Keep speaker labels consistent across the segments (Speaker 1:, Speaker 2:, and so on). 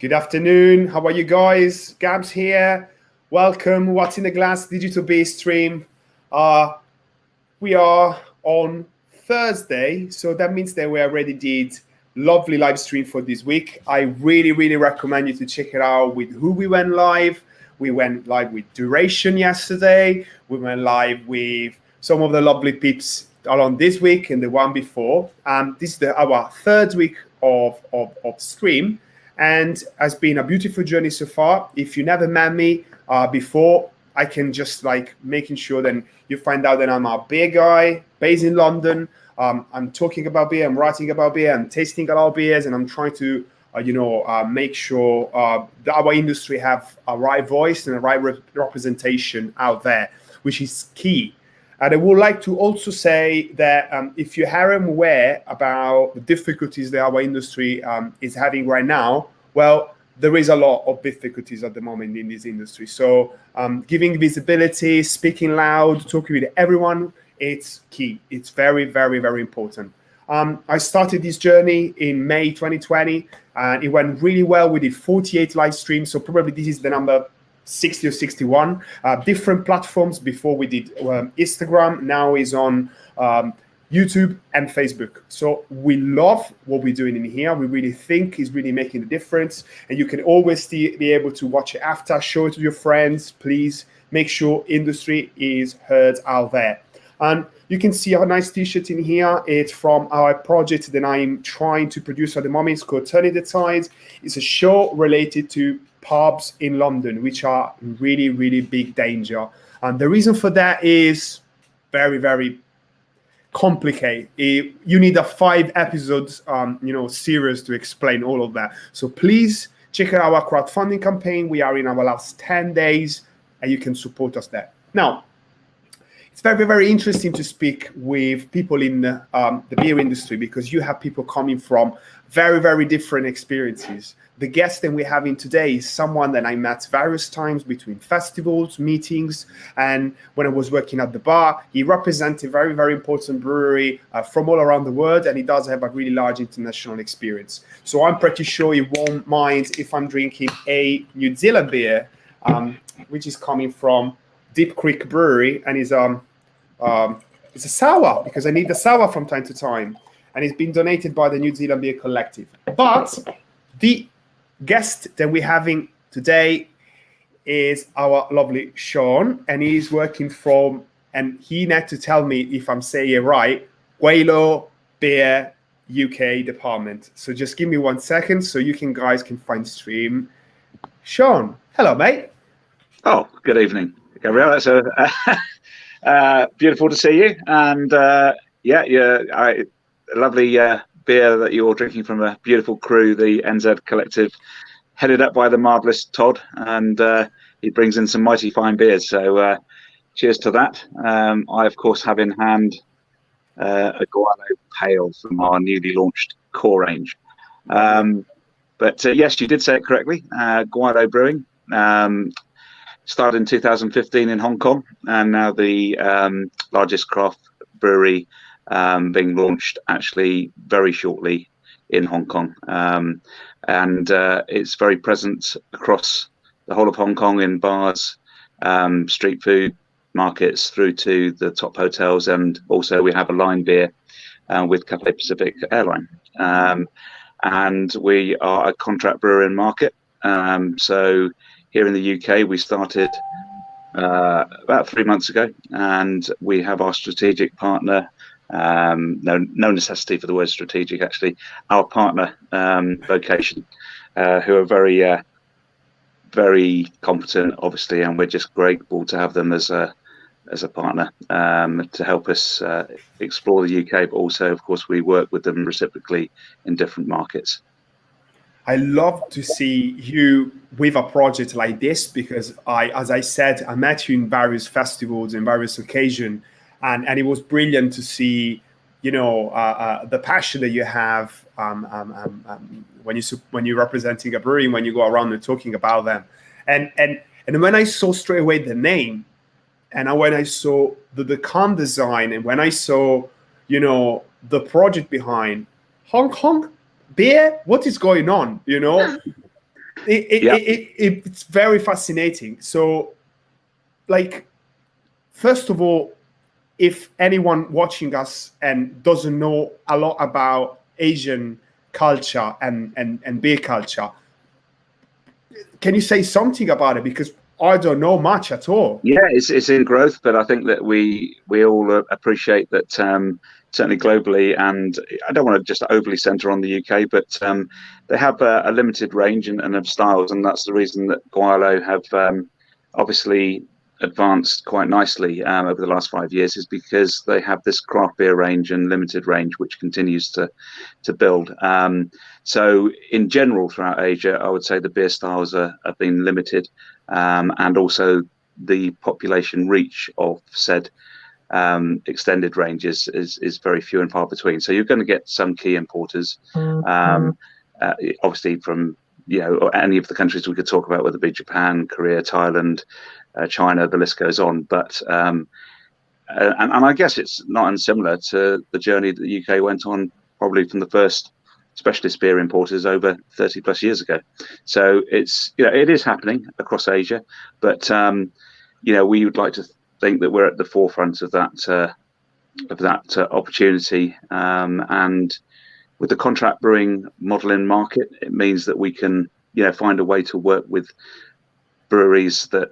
Speaker 1: Good afternoon. How are you guys? Gabs here. Welcome. What's in the Glass Digital Beer stream. We are on Thursday, so that means that we already did lovely live stream for this week. I really recommend you to check it out with who we went live. We went live with Duration yesterday. We went live with some of the lovely peeps along this week and the one before. This is our third week of stream, and has been a beautiful journey so far. If you never met me before, I can just making sure that you find out that I'm a beer guy based in London. I'm talking about beer, I'm writing about beer, I'm tasting a lot of beers, and I'm trying to make sure that our industry have a right voice and a right representation out there, which is key. And I would like to also say that if you aren't aware about the difficulties that our industry is having right now, well, there is a lot of difficulties at the moment in this industry. So giving visibility, speaking loud, talking with everyone, it's key. It's very important. I started this journey in May 2020, and it went really well. We did 48 live streams, so probably this is the number 60 or 61. Different platforms. Before we did Instagram, now is on YouTube and Facebook. So we love what we're doing in here. We really think is really making a difference, and you can always be able to watch it after, show it to your friends. Please make sure industry is heard out there. And you can see a nice t-shirt in here. It's from our project that I'm trying to produce at the moment. It's called Turning the Tide. It's a show related to pubs in London, which are really big danger. And the reason for that is very complicated. You need a 5 episodes series to explain all of that. So please check out our crowdfunding campaign. We are in our last 10 days, and you can support us there. Now, it's very interesting to speak with people in the beer industry, because you have people coming from very different experiences. The guest that we're having today is someone that I met various times between festivals, meetings, and when I was working at the bar. He represents a very important brewery from all around the world, and he does have a really large international experience. So I'm pretty sure he won't mind if I'm drinking a New Zealand beer, which is coming from Deep Creek Brewery, and it's a sour, because I need the sour from time to time, and it's been donated by the New Zealand Beer Collective. But the guest that we're having today is our lovely Sean, and he's working from, and he had to tell me if I'm saying it right, Gweilo Beer UK department. So just give me 1 second so you guys can find stream. Sean, hello, mate.
Speaker 2: Oh, good evening, Gabriel. It's beautiful to see you, and lovely beer that you're drinking from a beautiful crew, the NZ Collective, headed up by the marvellous Todd, and he brings in some mighty fine beers. So cheers to that. I, of course, have in hand a Gweilo Pale from our newly launched core range. But yes, you did say it correctly. Gweilo Brewing. Started in 2015 in Hong Kong, and now the largest craft brewery being launched actually very shortly in Hong Kong. And it's very present across the whole of Hong Kong in bars, street food markets, through to the top hotels, and also we have a line beer with Cathay Pacific Airline. And we are a contract brewer in market. So here in the UK, we started about 3 months ago, and we have our strategic partner, no necessity for the word strategic, actually, our partner, Vocation, who are very competent, obviously, and we're just grateful to have them as a partner to help us explore the UK, but also, of course, we work with them reciprocally in different markets.
Speaker 1: I love to see you with a project like this, because as I said, I met you in various festivals and various occasions, and it was brilliant to see, the passion that you have when you're representing a brewery, when you go around and talking about them, and when I saw straight away the name, and when I saw the can design, and when I saw, the project behind Hong Kong beer, what is going on? It's very fascinating. So, like, first of all, if anyone watching us and doesn't know a lot about Asian culture and beer culture, can you say something about it? Because I don't know much at all.
Speaker 2: Yeah, it's in growth, but I think that we all appreciate that, certainly globally, and I don't want to just overly centre on the UK, but they have a limited range and of styles, and that's the reason that Gweilo have obviously advanced quite nicely over the last 5 years, is because they have this craft beer range and limited range which continues to build. So in general throughout Asia, I would say the beer styles have been limited, and also the population reach of said extended range is very few and far between. So you're going to get some key importers, obviously from any of the countries we could talk about, whether it be Japan, Korea, Thailand, China, the list goes on. But and I guess it's not unsimilar to the journey that the UK went on, probably from the first specialist beer importers over 30 plus years ago. So it's it is happening across Asia, but we would like to think that we're at the forefront of that opportunity, and with the contract brewing model in market, it means that we can find a way to work with breweries that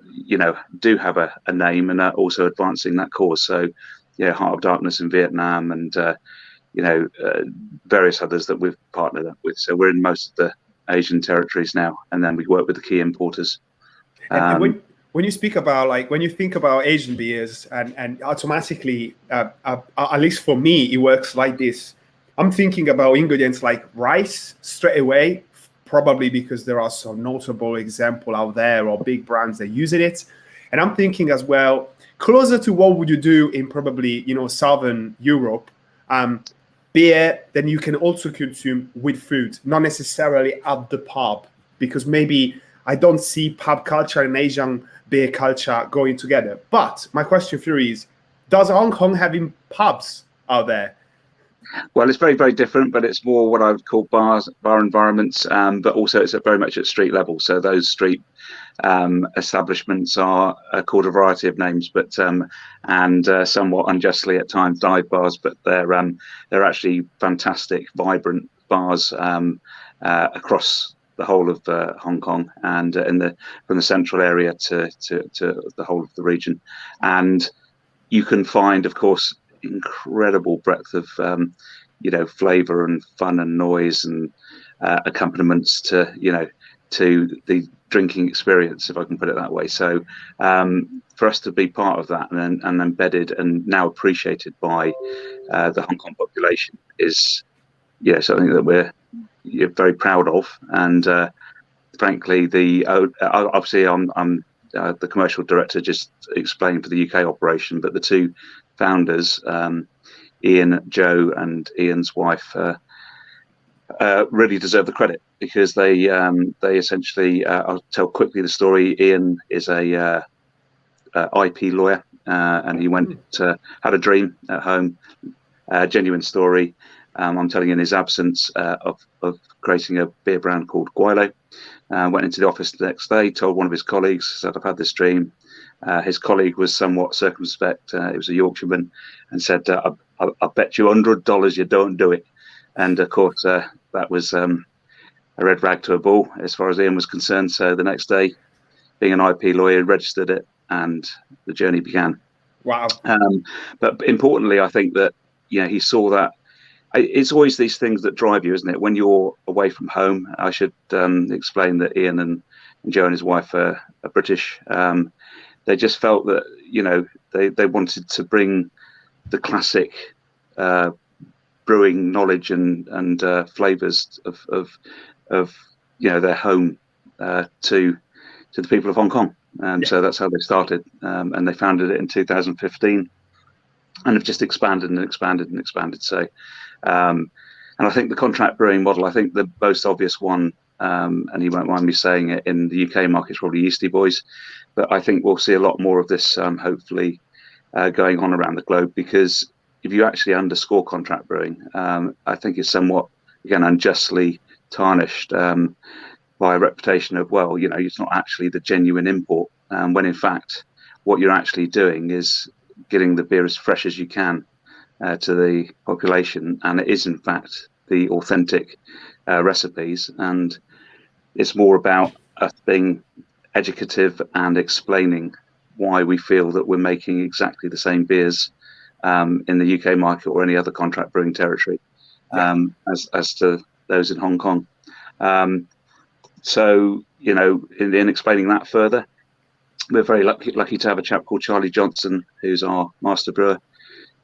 Speaker 2: do have a name and are also advancing that cause. So Heart of Darkness in Vietnam, and various others that we've partnered up with. So we're in most of the Asian territories now, and then we work with the key importers.
Speaker 1: And when you speak about, when you think about Asian beers, and automatically, at least for me, it works like this. I'm thinking about ingredients like rice straight away, probably because there are some notable examples out there or big brands that use it. And I'm thinking as well, closer to what would you do in probably, Southern Europe, beer, then you can also consume with food, not necessarily at the pub, because maybe I don't see pub culture and Asian beer culture going together. But my question for you is, does Hong Kong having pubs out there?
Speaker 2: Well, it's very, very different, but it's more what I would call bar environments, but also it's very much at street level. So those street establishments are called a variety of names, but and somewhat unjustly at times dive bars, but they're actually fantastic, vibrant bars across the whole of Hong Kong, and from the central area to the whole of the region. And you can find, of course, incredible breadth of flavor and fun and noise and accompaniments to the drinking experience, if I can put it that way. So for us to be part of that and embedded and now appreciated by the Hong Kong population is something that we're very proud of. And frankly, obviously I'm the commercial director, just explained for the UK operation, but the two founders, Ian, Joe, and Ian's wife, really deserve the credit, because they essentially, I'll tell quickly the story. Ian is a IP lawyer, and he had a dream at home, genuine story. I'm telling in his absence, of creating a beer brand called Gweilo. Went into the office the next day, told one of his colleagues, said, I've had this dream. His colleague was somewhat circumspect. It was a Yorkshireman, and said, I'll bet you $100 you don't do it. And of course, that was a red rag to a bull as far as Ian was concerned. So the next day, being an IP lawyer, registered it, and the journey began.
Speaker 1: Wow.
Speaker 2: But importantly, I think that he saw that. It's always these things that drive you, isn't it? When you're away from home, I should explain that Ian and Joe and his wife are British. They just felt that they wanted to bring the classic brewing knowledge and flavours of their home to the people of Hong Kong, and so that's how they started. And they founded it in 2015, and have just expanded and expanded and expanded. So, and I think the contract brewing model, I think the most obvious one, and you won't mind me saying it, in the UK market is probably Yeasty Boys, but I think we'll see a lot more of this, hopefully, going on around the globe, because if you actually underscore contract brewing, I think it's somewhat, again, unjustly tarnished. When by a reputation of, well, it's not actually the genuine import, when in fact what you're actually doing is getting the beer as fresh as you can to the population, and it is in fact the authentic recipes, and it's more about us being educative and explaining why we feel that we're making exactly the same beers in the UK market or any other contract brewing territory as to those in Hong Kong. So, in explaining that further, we're very lucky to have a chap called Charlie Johnson, who's our master brewer,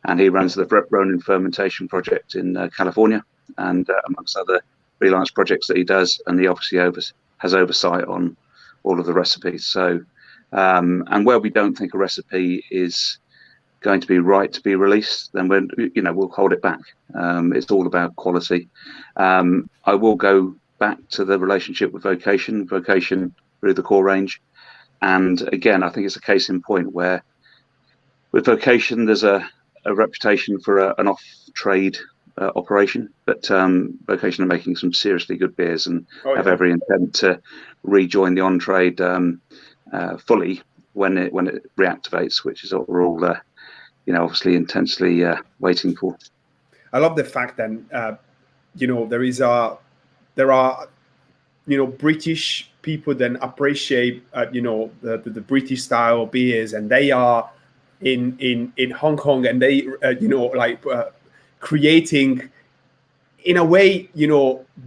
Speaker 2: and he runs the Ronin fermentation project in California, and amongst other freelance projects that he does, and he obviously has oversight on all of the recipes. So, and where we don't think a recipe is going to be right to be released, then we'll hold it back. It's all about quality. I will go back to the relationship with Vocation through the core range, and again, I think it's a case in point where with Vocation there's a reputation for an off-trade operation, but Vocation are making some seriously good beers and have every intent to rejoin the on-trade fully when it reactivates, which is what we're all obviously intensely waiting for.
Speaker 1: I love the fact that there are British people that appreciate the British style beers, and they are in Hong Kong, and they creating in a way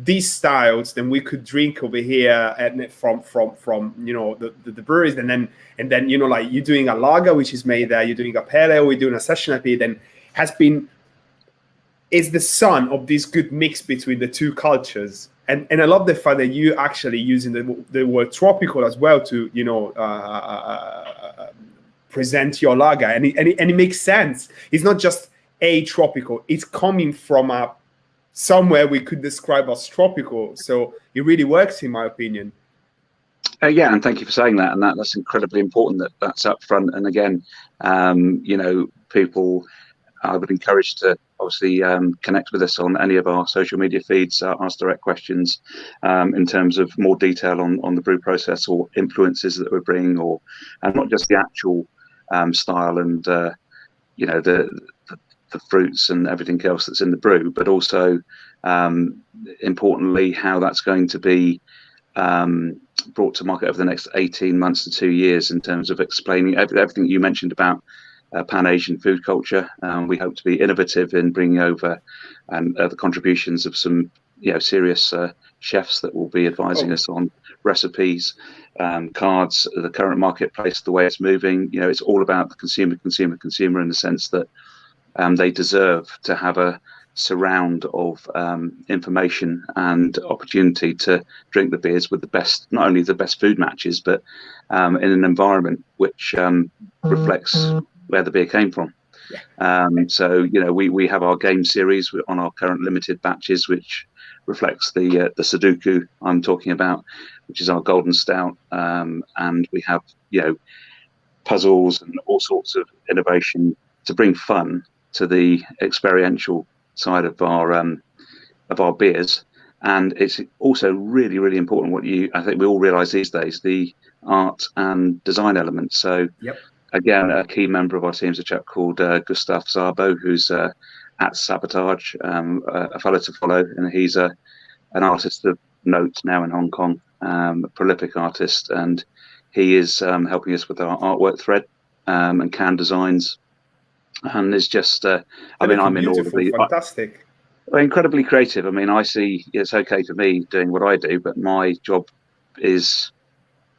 Speaker 1: these styles that we could drink over here and from the breweries, and then you're doing a lager which is made there, you're doing a pale ale, we're doing a session IPA, then is the son of this good mix between the two cultures. And I love the fact that you actually using the word tropical as well to present your lager, and it makes sense. It's not just a tropical; it's coming from somewhere we could describe as tropical. So it really works, in my opinion.
Speaker 2: And thank you for saying that. And that's incredibly important that's up front. And again, people, I would encourage to obviously connect with us on any of our social media feeds, ask direct questions in terms of more detail on the brew process or influences that we're bringing, and not just the actual style and the fruits and everything else that's in the brew, but also importantly how that's going to be brought to market over the next 18 months to 2 years in terms of explaining everything you mentioned about Pan-Asian food culture. We hope to be innovative in bringing over the contributions of some serious chefs that will be advising us on recipes, cards, the current marketplace, the way it's moving. It's all about the consumer in the sense that they deserve to have a surround of information and opportunity to drink the beers with not only the best food matches, but in an environment which reflects where the beer came from. So we have our game series on our current limited batches, which reflects the Sudoku I'm talking about, which is our golden stout, and we have puzzles and all sorts of innovation to bring fun to the experiential side of our beers. And it's also really, really important I think we all realize these days, the art and design elements. So again, a key member of our team is a chap called Gustav Szabo, who's at Sabotage, a fellow to follow, and he's an artist of note now in Hong Kong, a prolific artist, and he is helping us with our artwork thread and can designs. And it's just, I'm in all of the
Speaker 1: fantastic,
Speaker 2: incredibly creative. I mean, I see it's okay for me doing what I do, but my job is,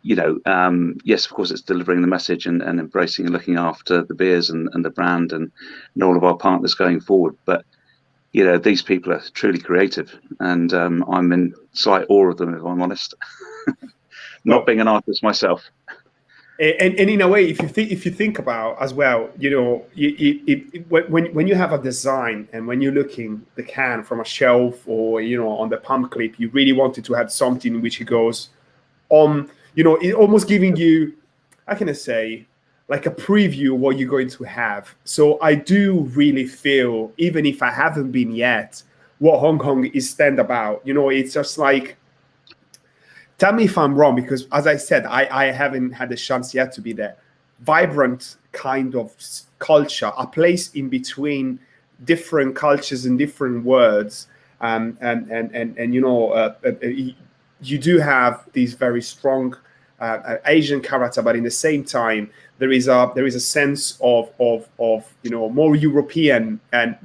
Speaker 2: yes, of course, it's delivering the message and embracing and looking after the beers and the brand and all of our partners going forward. But these people are truly creative, and I'm in slight awe of them, if I'm honest. Not being an artist myself.
Speaker 1: And in a way, if you think about as well, when you have a design and when you're looking the can from a shelf or on the pump clip, you really wanted to have something which it goes on, it almost giving you, how can I say, like a preview of what you're going to have. So I do really feel, even if I haven't been yet, what Hong Kong is stand about. It's just like tell me if I'm wrong, because as I said, I haven't had the chance yet to be there. Vibrant kind of culture, a place in between different cultures and different words, and you know, you do have these very strong Asian character, but in the same time there is a sense of you know, more European and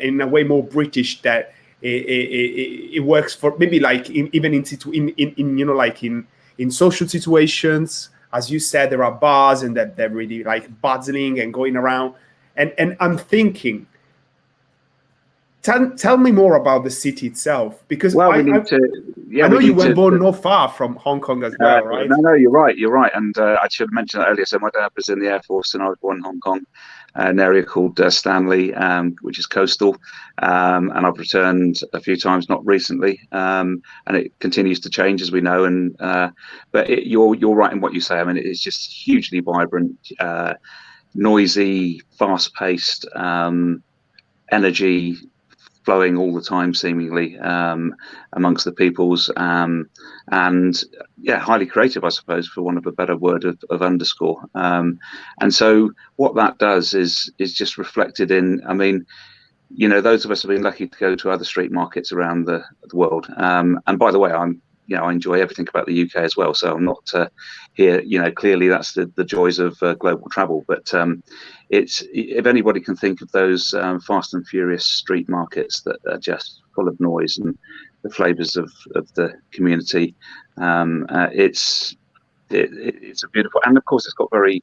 Speaker 1: in a way more British, that it works for maybe like even in you know, like in social situations. As you said, there are bars and that they're really like bustling and going around, and I'm thinking, tell me more about the city itself, because
Speaker 2: Well,
Speaker 1: I know you were born not far from Hong Kong as well, right?
Speaker 2: No, you're right. And I should have mentioned that earlier. So my dad was in the Air Force, and I was born in Hong Kong, an area called Stanley, which is coastal. And I've returned a few times, not recently, and it continues to change, as we know. And but you're right in what you say. I mean, it is just hugely vibrant, noisy, fast-paced, energy flowing all the time, seemingly, amongst the peoples, and yeah, highly creative, I suppose, for want of a better word of underscore. And so what that does is just reflected in, I mean, you know, those of us have been lucky to go to other street markets around the world. And by the way, I enjoy everything about the UK as well. So I'm not here, you know, clearly that's the joys of global travel. But it's, if anybody can think of those fast and furious street markets that are just full of noise and the flavours of the community, it's a beautiful, and of course it's got very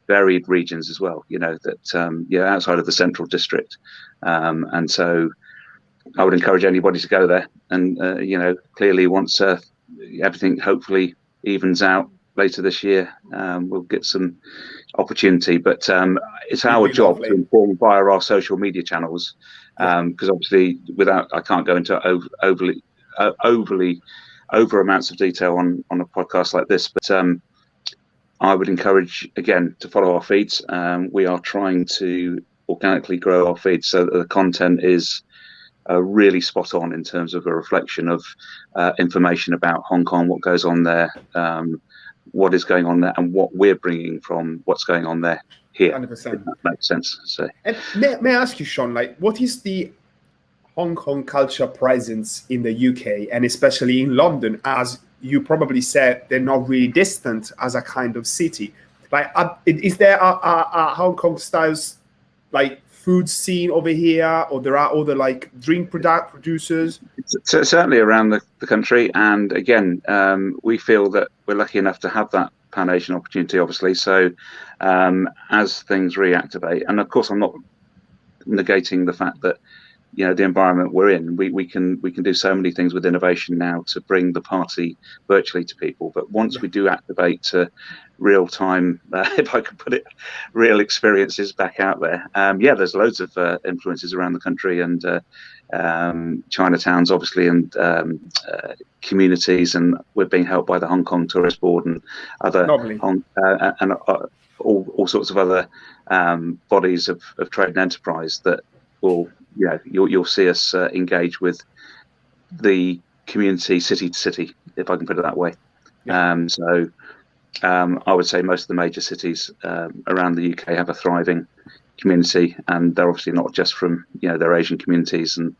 Speaker 2: varied regions as well, you know, that outside of the central district, and so I would encourage anybody to go there. And you know, clearly once everything hopefully evens out later this year, we'll get some opportunity. But it's our job to inform via our social media channels, because obviously I can't go into over amounts of detail on a podcast like this. But I would encourage, again, to follow our feeds. We are trying to organically grow our feeds so that the content is really spot on in terms of a reflection of information about Hong Kong, what goes on there, what is going on there, and what we're bringing from what's going on there here.
Speaker 1: 100%.
Speaker 2: If that makes sense. So,
Speaker 1: and may I ask you, Sean, like, what is the Hong Kong culture presence in the UK, and especially in London? As you probably said, they're not really distant as a kind of city. Like, is there a Hong Kong styles like food scene over here, or there are other like drink producers?
Speaker 2: Certainly around the country, and again, we feel that we're lucky enough to have that Pan-Asian opportunity, obviously. So as things reactivate, and of course I'm not negating the fact that, you know, the environment we're in, we can do so many things with innovation now to bring the party virtually to people. But once we do activate to real time, if I could put it, real experiences back out there, there's loads of influences around the country, and Chinatowns obviously, and communities, and we're being helped by the Hong Kong Tourist Board and other all sorts of other bodies of trade and enterprise that will, you'll see us engage with the community city to city, if I can put it that way. So I would say most of the major cities around the UK have a thriving community, and they're obviously not just from, you know, their Asian communities, and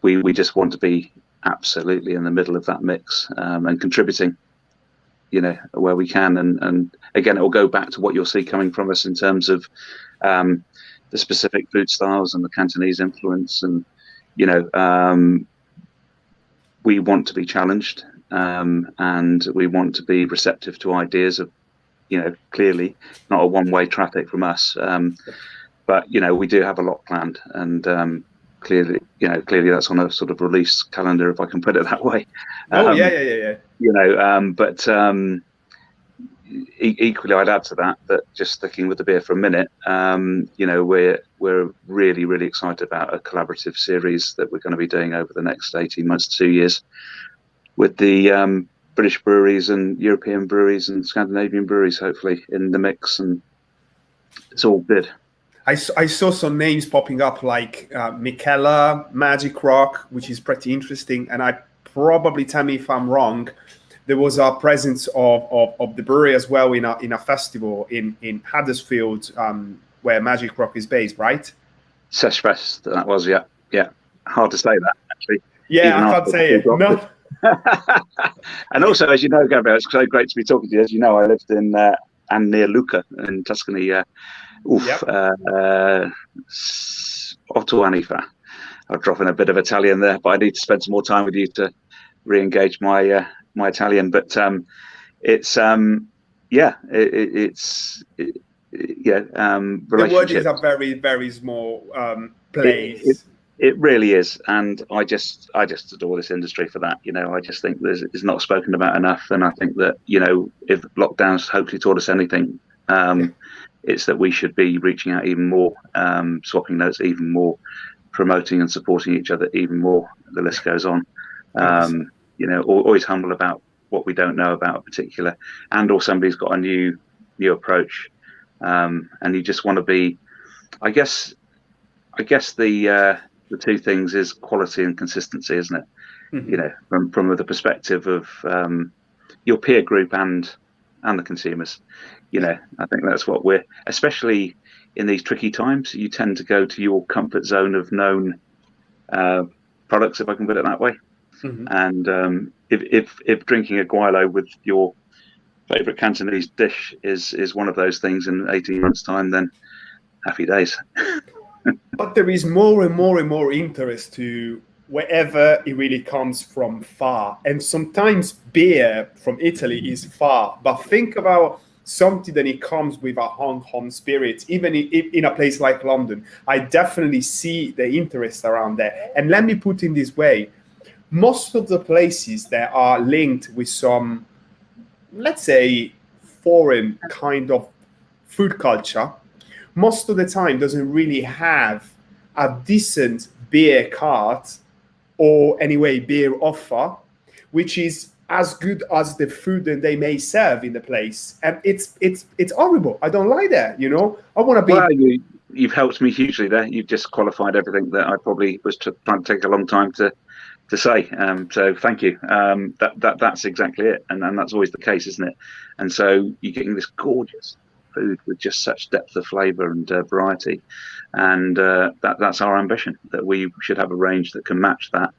Speaker 2: we just want to be absolutely in the middle of that mix, and contributing, you know, where we can. And again, it will go back to what you'll see coming from us in terms of the specific food styles and the Cantonese influence, and you know, we want to be challenged, and we want to be receptive to ideas of, you know, clearly not a one-way traffic from us, but you know, we do have a lot planned, and clearly that's on a sort of release calendar, if I can put it that way. You know, but equally, I'd add to that just sticking with the beer for a minute, you know, we're really, really excited about a collaborative series that we're going to be doing over the next 18 months to 2 years with the British breweries and European breweries and Scandinavian breweries, hopefully in the mix, and it's all good.
Speaker 1: I saw some names popping up like Mikella, Magic Rock, which is pretty interesting, and I probably tell me if I'm wrong, there was a presence of the brewery as well in a festival in Huddersfield, where Magic Rock is based, right?
Speaker 2: Seshfest, that was, yeah. Hard to say that, actually.
Speaker 1: Yeah,
Speaker 2: even
Speaker 1: I can't
Speaker 2: after
Speaker 1: say
Speaker 2: the
Speaker 1: it. No.
Speaker 2: And also, as you know, Gabriel, it's so great to be talking to you. As you know, I lived in and near Lucca in Tuscany. Otto Anifa. I'll drop in a bit of Italian there, but I need to spend some more time with you to re-engage my my Italian. But it's
Speaker 1: The word is
Speaker 2: relationships.
Speaker 1: a very, very small place.
Speaker 2: It really is, and I just adore this industry for that. I just think it's not spoken about enough, and I think that if lockdowns hopefully taught us anything, it's that we should be reaching out even more, swapping notes even more, promoting and supporting each other even more. The list goes on. Always humble about what we don't know about a particular, or somebody's got a new approach, and you just want to be. I guess the two things is quality and consistency, isn't it? Mm-hmm. From the perspective of your peer group and the consumers. I think that's what we're, especially in these tricky times, you tend to go to your comfort zone of known products, if I can put it that way. Mm-hmm. And if drinking a Gweilo with your favorite Cantonese dish is one of those things in 18 months' time, then happy days.
Speaker 1: But there is more and more and more interest to wherever it really comes from far. And sometimes beer from Italy is far. But think about something that it comes with a home spirit, even in a place like London. I definitely see the interest around there. And let me put it this way. Most of the places that are linked with some, let's say, foreign kind of food culture, most of the time doesn't really have a decent beer cart or anyway beer offer, which is as good as the food that they may serve in the place. And it's horrible. I don't like that, I want to be...
Speaker 2: Well, you've helped me hugely there. You've just qualified everything that I probably was trying to take a long time to say. So thank you. That's exactly it. And that's always the case, isn't it? And so you're getting this gorgeous food with just such depth of flavour and variety, and that's our ambition, that we should have a range that can match that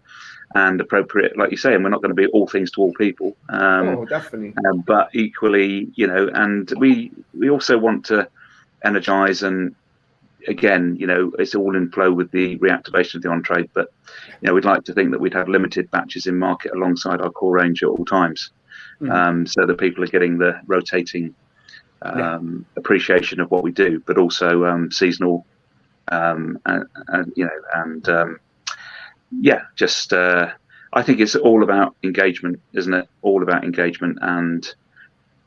Speaker 2: and appropriate, like you say. And we're not going to be all things to all people,
Speaker 1: definitely,
Speaker 2: but equally, and we also want to energize, and again, it's all in flow with the reactivation of the on-trade, but we'd like to think that we'd have limited batches in market alongside our core range at all times. So that people are getting the rotating appreciation of what we do, but also seasonal, I think it's all about engagement, isn't it? All about engagement, and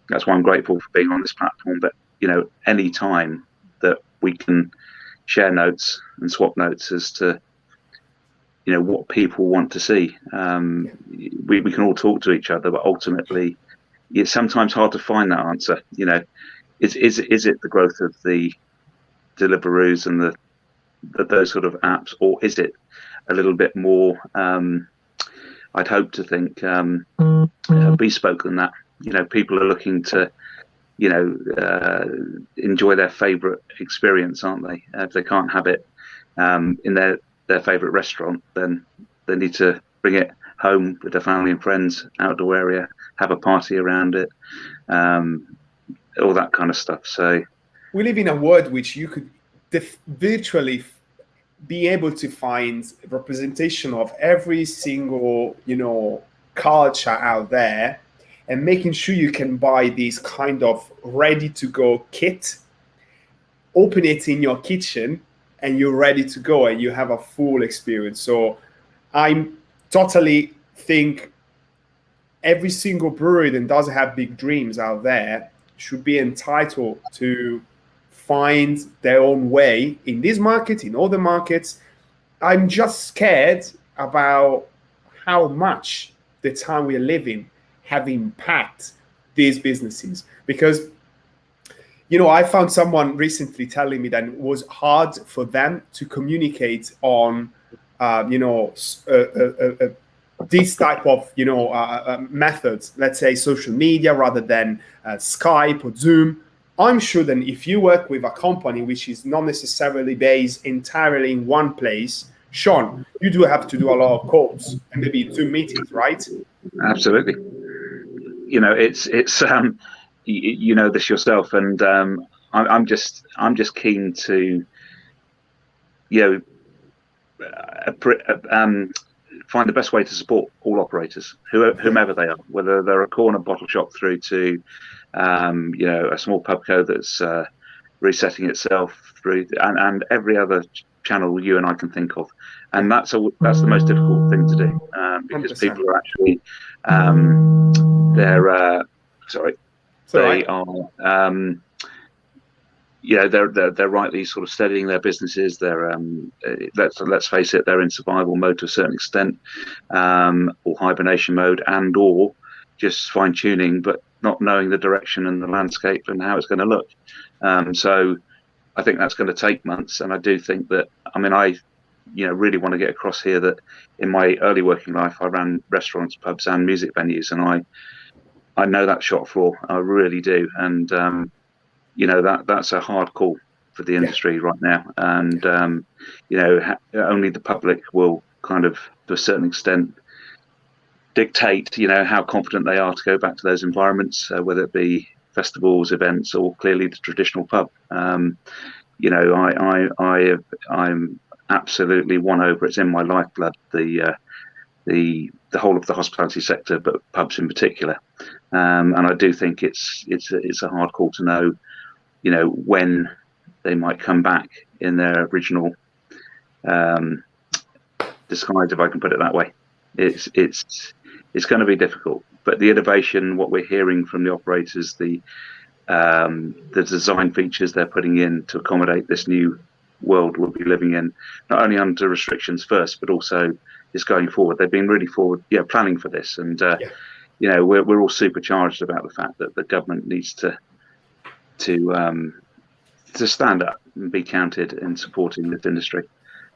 Speaker 2: that's why I'm grateful for being on this platform. But any time that we can share notes and swap notes as to what people want to see, we can all talk to each other, but ultimately it's sometimes hard to find that answer. Is it the growth of the Deliveroos and those sort of apps, or is it a little bit more? I'd hope to think bespoke than that. People are looking to enjoy their favourite experience, aren't they? If they can't have it in their favourite restaurant, then they need to bring it home with their family and friends, outdoor area, have a party around it, all that kind of stuff. So
Speaker 1: we live in a world which you could virtually be able to find representation of every single culture out there, and making sure you can buy this kind of ready to go kit, open it in your kitchen, and you're ready to go, and you have a full experience. So I'm totally think every single brewery that does have big dreams out there should be entitled to find their own way in this market, in other markets. I'm just scared about how much the time we are living have impacted these businesses, because I found someone recently telling me that it was hard for them to communicate on this type of methods, let's say social media rather than Skype or Zoom. I'm sure that if you work with a company which is not necessarily based entirely in one place, Sean, you do have to do a lot of calls and maybe Zoom meetings, right?
Speaker 2: Absolutely. It's you know this yourself, and I'm just keen to find the best way to support all operators, whomever they are, whether they're a corner bottle shop through to a small pubco that's resetting itself through, and every other channel you and I can think of. And that's the most difficult thing to do, because 100%. People are actually they're rightly sort of steadying their businesses. They're let's face it, they're in survival mode to a certain extent, or hibernation mode, and or just fine tuning, but not knowing the direction and the landscape and how it's going to look. So I think that's going to take months, and I do think that, I really want to get across here that in my early working life I ran restaurants, pubs and music venues, and I know that shop floor, I really do, and that's a hard call for the industry right now, and only the public will kind of, to a certain extent, dictate how confident they are to go back to those environments, whether it be festivals, events, or clearly the traditional pub. I'm absolutely won over. It's in my lifeblood, the whole of the hospitality sector, but pubs in particular. And I do think it's a hard call to know, when they might come back in their original disguise, if I can put it that way. It's going to be difficult, but the innovation, what we're hearing from the operators, the design features they're putting in to accommodate this new world we'll be living in, not only under restrictions first, but also just going forward. They've been really planning for this, and we're all supercharged about the fact that the government needs to stand up and be counted in supporting this industry,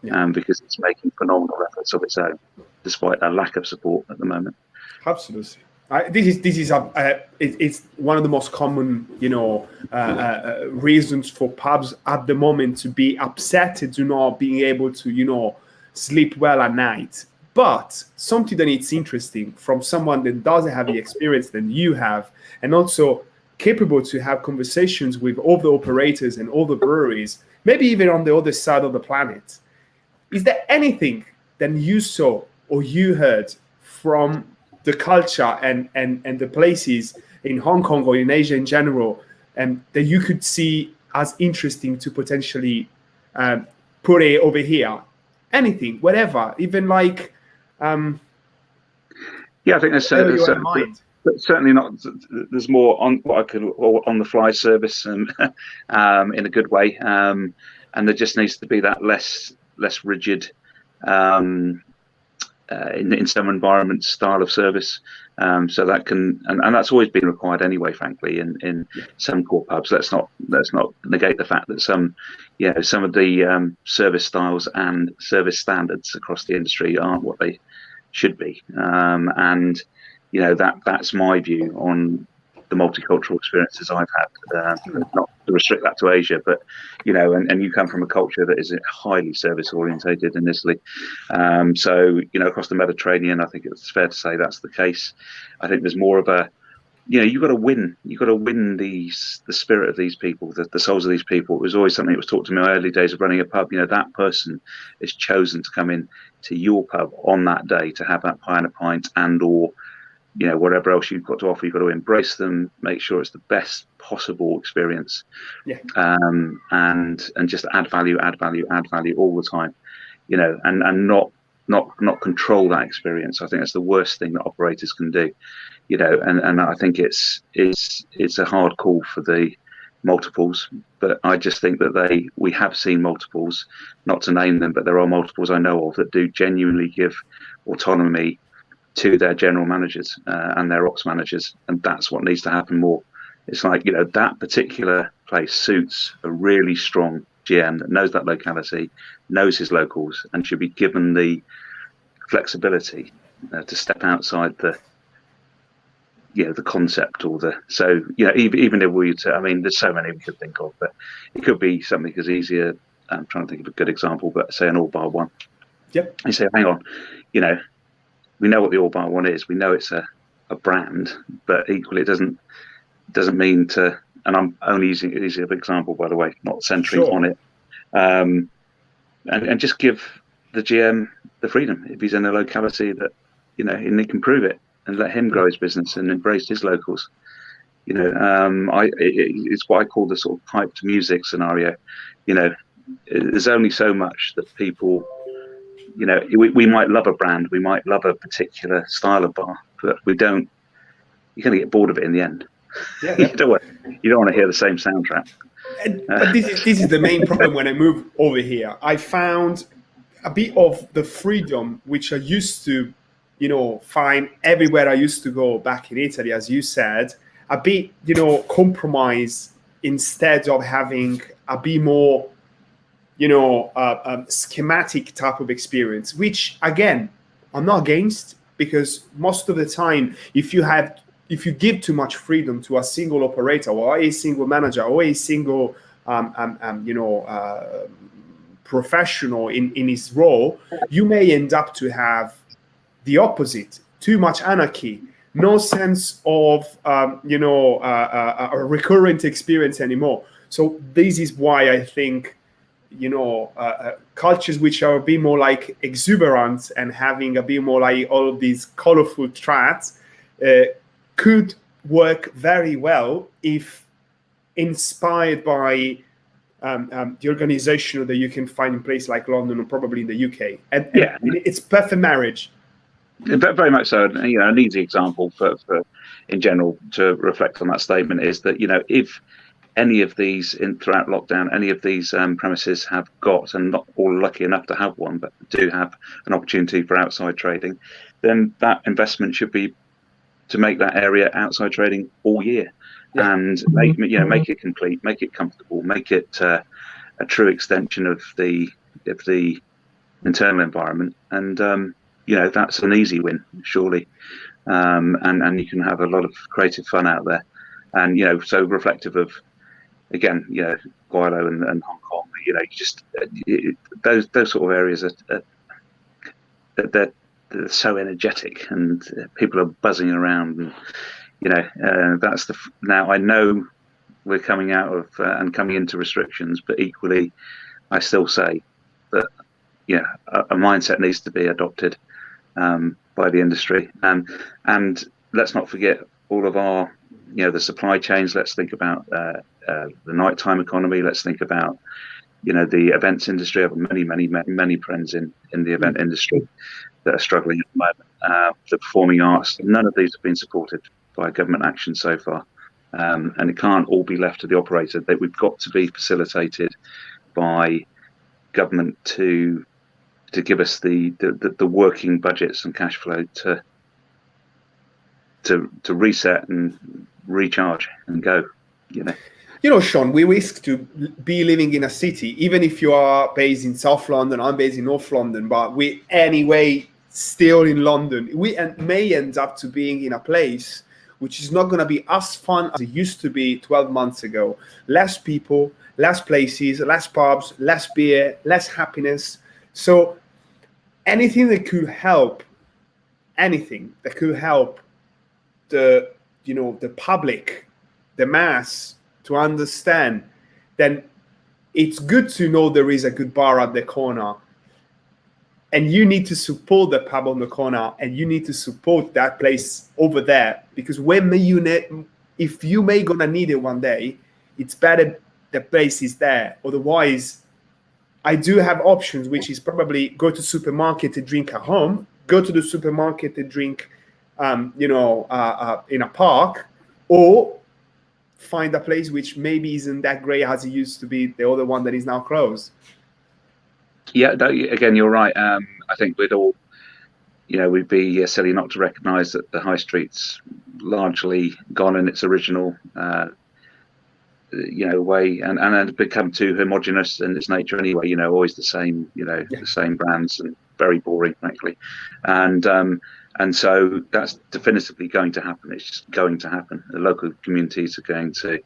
Speaker 2: because it's making phenomenal efforts of its own, despite a lack of support at the moment.
Speaker 1: Absolutely. It's one of the most common, reasons for pubs at the moment to be upset to not being able to, sleep well at night. But something that it's interesting from someone that doesn't have the experience that you have, and also capable to have conversations with all the operators and all the breweries, maybe even on the other side of the planet. Is there anything that you saw or you heard from the culture and the places in Hong Kong or in Asia in general, that you could see as interesting to potentially put it over here? Anything, whatever, even like...
Speaker 2: I think there's certainly not. There's more on what I could on the fly service, and in a good way, and there just needs to be that less rigid, in some environments, style of service, so that can, and that's always been required anyway, frankly, in some core pubs. Let's not negate the fact that some of the service styles and service standards across the industry aren't what they should be, and that's my view on the multicultural experiences I've had. Not to restrict that to Asia, but and you come from a culture that is highly service orientated in Italy. So across the Mediterranean, I think it's fair to say that's the case. I think there's more of a, you've got to win the spirit of these people, the souls of these people. It was always something that was taught to me in my early days of running a pub. That person is chosen to come in to your pub on that day to have that pie and a pint, and or whatever else you've got to offer. You've got to embrace them, make sure it's the best possible experience, and just add value all the time, and not control that experience. I think that's the worst thing that operators can do, and I think it's a hard call for the multiples, but I just think that we have seen multiples, not to name them, but there are multiples I know of that do genuinely give autonomy to their general managers and their ops managers, and that's what needs to happen more. It's like, that particular place suits a really strong GM that knows that locality, knows his locals, and should be given the flexibility to step outside the concept or even if we I mean, there's so many we could think of, but it could be something as easy as, I'm trying to think of a good example, but say an all bar one.
Speaker 1: Yep.
Speaker 2: You say, hang on, we know what the all bar one is, we know it's a brand, but equally it doesn't mean to, and I'm only using an example, by the way, not centering on it, and just give the GM the freedom if he's in a locality that and he can prove it, and let him grow his business and embrace his locals. It's what I call the sort of pipe to music scenario. There's only so much that people, we might love a brand, we might love a particular style of bar, but you're going to get bored of it in the end.
Speaker 1: Yeah.
Speaker 2: You don't want to hear the same soundtrack.
Speaker 1: But this is the main problem when I moved over here. I found a bit of the freedom which I used to find everywhere I used to go back in Italy, as you said, a bit, compromise, instead of having a bit more, schematic type of experience, which again, I'm not against, because most of the time, if you give too much freedom to a single operator or a single manager or a single, professional in his role, you may end up to have the opposite, too much anarchy, no sense of a recurrent experience anymore. So this is why I think cultures which are a bit more like exuberant and having a bit more like all of these colorful tracks could work very well if inspired by the organization that you can find in places like London or probably in the UK, and it's perfect marriage.
Speaker 2: Very much so. An easy example for in general to reflect on that statement is that if any of these throughout lockdown, any of these premises have got, and not all lucky enough to have one, but do have an opportunity for outside trading, then that investment should be to make that area outside trading all year, and make it complete, make it comfortable, make it a true extension of the internal environment, and that's an easy win, surely, and you can have a lot of creative fun out there, and so reflective of, again, Gweilo and Hong Kong, those sort of areas are they're so energetic, and people are buzzing around, and that's now I know we're coming out of and coming into restrictions, but equally I still say that a mindset needs to be adopted by the industry, and let's not forget all of our the supply chains. Let's think about the nighttime economy. Let's think about the events industry. I have many friends in the event industry that are struggling at the moment. The performing arts, none of these have been supported by government action so far, and it can't all be left to the operator. That we've got to be facilitated by government to give us the working budgets and cash flow to reset and recharge and go.
Speaker 1: Sean, we risk to be living in a city, even if you are based in South London, I'm based in North London, but we anyway still in London. We may end up to being in a place which is not going to be as fun as it used to be 12 months ago. Less people, less places, less pubs, less beer, less happiness. So anything that could help the public, the mass, to understand, then it's good to know there is a good bar at the corner, and you need to support the pub on the corner, and you need to support that place over there, because if you may gonna need it one day, it's better the place is there. Otherwise, I do have options, which is probably go to supermarket to drink at home, go to the supermarket to drink in a park, or find a place which maybe isn't that great as it used to be, the other one that is now closed.
Speaker 2: Yeah, again, you're right. I think we'd all, we'd be silly not to recognise that the high street's largely gone in its original, way, and had become too homogenous in its nature anyway. Always the same, the same brands, and very boring, frankly. And And so that's definitively going to happen. It's just going to happen. The local communities are going to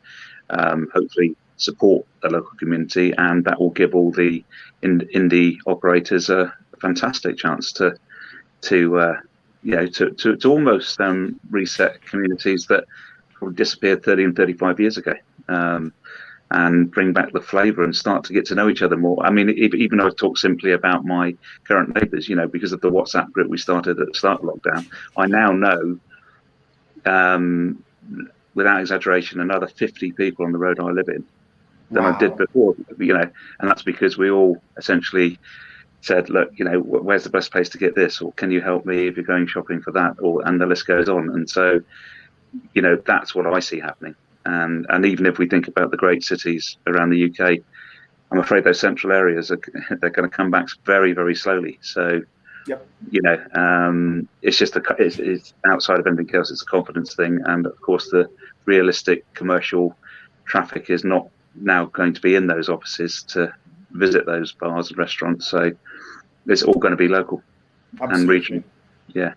Speaker 2: hopefully support the local community, and that will give all the indie operators a fantastic chance to almost reset communities that probably disappeared 30 and 35 years ago. And bring back the flavour and start to get to know each other more. I mean, even though I talk simply about my current neighbours, because of the WhatsApp group we started at the start of lockdown, I now know, without exaggeration, another 50 people on the road I live in than I did before, and that's because we all essentially said, look, where's the best place to get this? Or can you help me if you're going shopping for that? And the list goes on. And so, that's what I see happening. And even if we think about the great cities around the UK, I'm afraid those central areas they're going to come back very, very slowly. So, it's just it's outside of anything else. It's a confidence thing, and of course, the realistic commercial traffic is not now going to be in those offices to visit those bars and restaurants. So, it's all going to be local and regional. Yeah.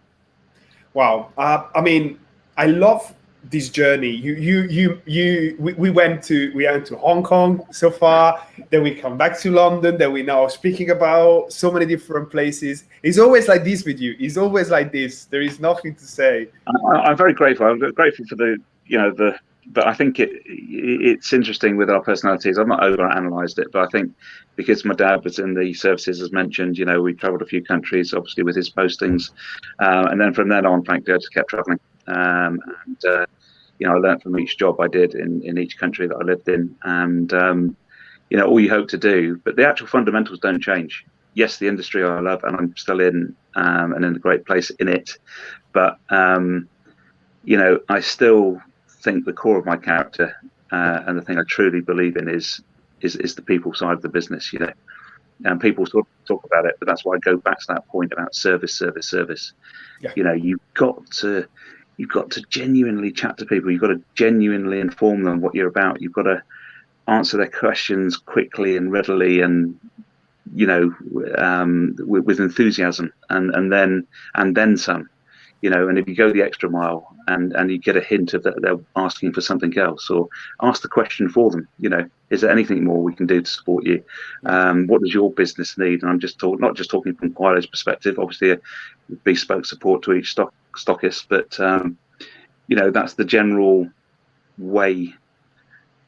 Speaker 1: Wow. I mean, I love this journey. We went to Hong Kong so far, then we come back to London, then we now speaking about so many different places. It's always like this with you. It's always like this. There is nothing to say.
Speaker 2: I'm very grateful. I'm grateful for but I think it's interesting with our personalities. I've not overanalyzed it, but I think because my dad was in the services, as mentioned, we traveled a few countries, obviously with his postings, and then from then on, frankly, I just kept traveling. I learned from each job I did in each country that I lived in, and all you hope to do, but the actual fundamentals don't change. Yes, the industry I love, and I'm still in, and in a great place in it, but I still think the core of my character and the thing I truly believe in is the people side of the business. And people sort of talk about it, but that's why I go back to that point about service. Yeah. You've got to genuinely chat to people. You've got to genuinely inform them what you're about. You've got to answer their questions quickly and readily, and with enthusiasm, and then some. And if you go the extra mile and you get a hint of that they're asking for something else, or ask the question for them, is there anything more we can do to support you? What does your business need? And I'm not just talking from Gweilo's perspective, obviously a bespoke support to each stockist, but that's the general way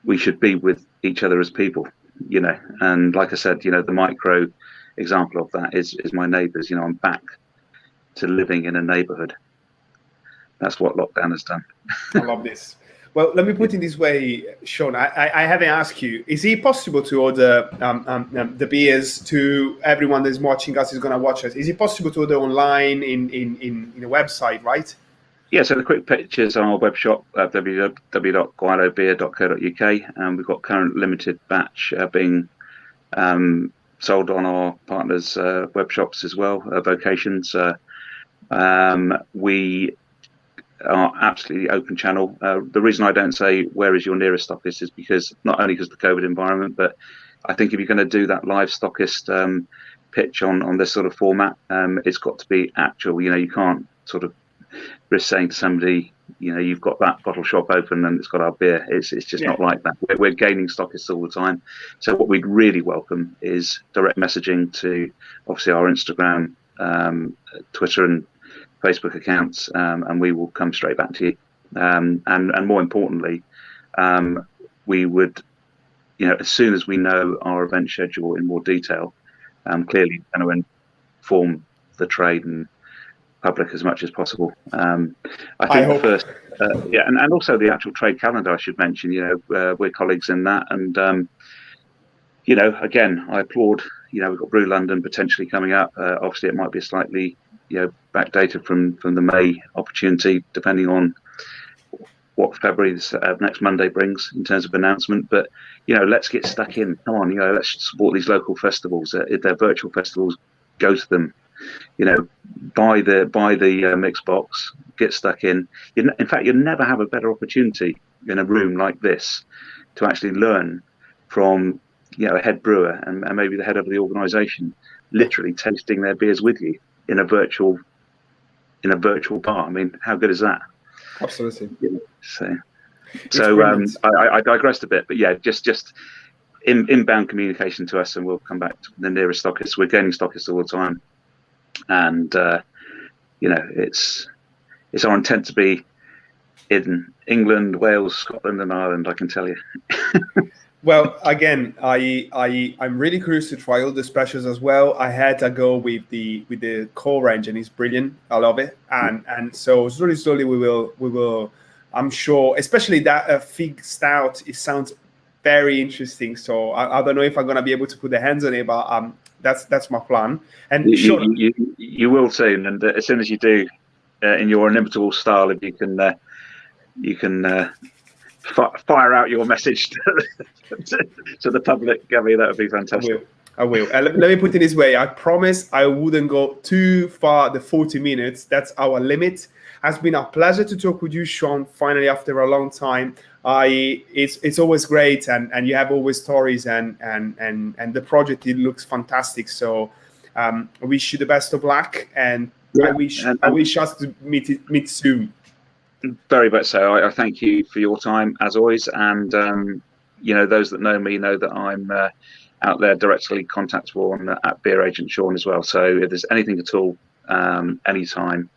Speaker 2: we should be with each other as people, and like I said, the micro example of that is my neighbours. I'm back to living in a neighbourhood. That's what lockdown has done.
Speaker 1: I love this. Well, let me put it this way, Sean. I haven't asked you. Is it possible to order the beers to everyone that's watching us, is going to watch us? Is it possible to order online in a website, right?
Speaker 2: Yeah, so the quick pictures on our web shop at www.gweilobeer.co.uk, and we've got current limited batch being sold on our partners' web shops as well, Vocations. We are absolutely open channel. The reason I don't say where is your nearest stockist is because not only because of the COVID environment, but I think if you're going to do that live stockist pitch on this sort of format, it's got to be actual. You can't sort of risk saying to somebody, you've got that bottle shop open and it's got our beer. It's just not like that. We're gaining stockists all the time. So what we'd really welcome is direct messaging to obviously our Instagram, Twitter and Facebook accounts, and we will come straight back to you. And more importantly, we would, as soon as we know our event schedule in more detail, clearly going to inform the trade and public as much as possible. I think the first, and also the actual trade calendar, I should mention. We're colleagues in that, and again, I applaud. We've got Brew London potentially coming up. Obviously, it might be slightly, backdated from the May opportunity, depending on what February next Monday brings in terms of announcement. But let's get stuck in. Come on, let's support these local festivals. If they're virtual festivals, go to them. Buy the mix box, get stuck in. In fact, you'll never have a better opportunity in a room like this to actually learn from a head brewer and maybe the head of the organisation, literally tasting their beers with you in a virtual in a virtual bar. I mean, how good is that?
Speaker 1: Absolutely.
Speaker 2: So I digressed a bit, but yeah, just inbound communication to us, and we'll come back to the nearest stockist. We're gaining stockists all the time, and it's our intent to be in England, Wales, Scotland, and Ireland. I can tell you.
Speaker 1: Well, again, I'm really curious to try all the specials as well. I had a go with the core range, and it's brilliant. I love it, and so slowly we will. I'm sure, especially that fig stout. It sounds very interesting. So I don't know if I'm gonna be able to put the hands on it, but that's my plan. And
Speaker 2: you will soon, and as soon as you do, in your inimitable style, if you can fire out your message to the public, Gabby, that would be fantastic.
Speaker 1: I will. Let me put it this way. I promise I wouldn't go too far. The 40 minutes, that's our limit. Has been a pleasure to talk with you, Sean. Finally, after a long time, it's always great, and you have always stories, and the project, it looks fantastic. So I wish you the best of luck, and I wish us to meet soon.
Speaker 2: Very much so. I thank you for your time as always, and those that know me know that I'm out there directly contactable at Beer Agent Sean as well. So if there's anything at all, anytime,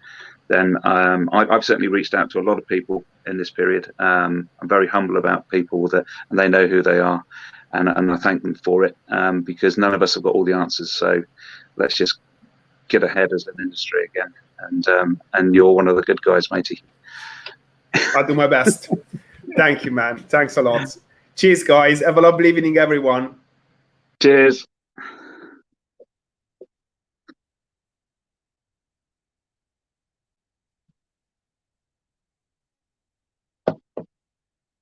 Speaker 2: then I've certainly reached out to a lot of people in this period. I'm very humble about people and they know who they are, and I thank them for it, because none of us have got all the answers. So let's just get ahead as an industry again, and you're one of the good guys, matey.
Speaker 1: I'll do my best. Thank you, man. Thanks a lot. Cheers, guys. Have a lovely evening, everyone.
Speaker 2: Cheers.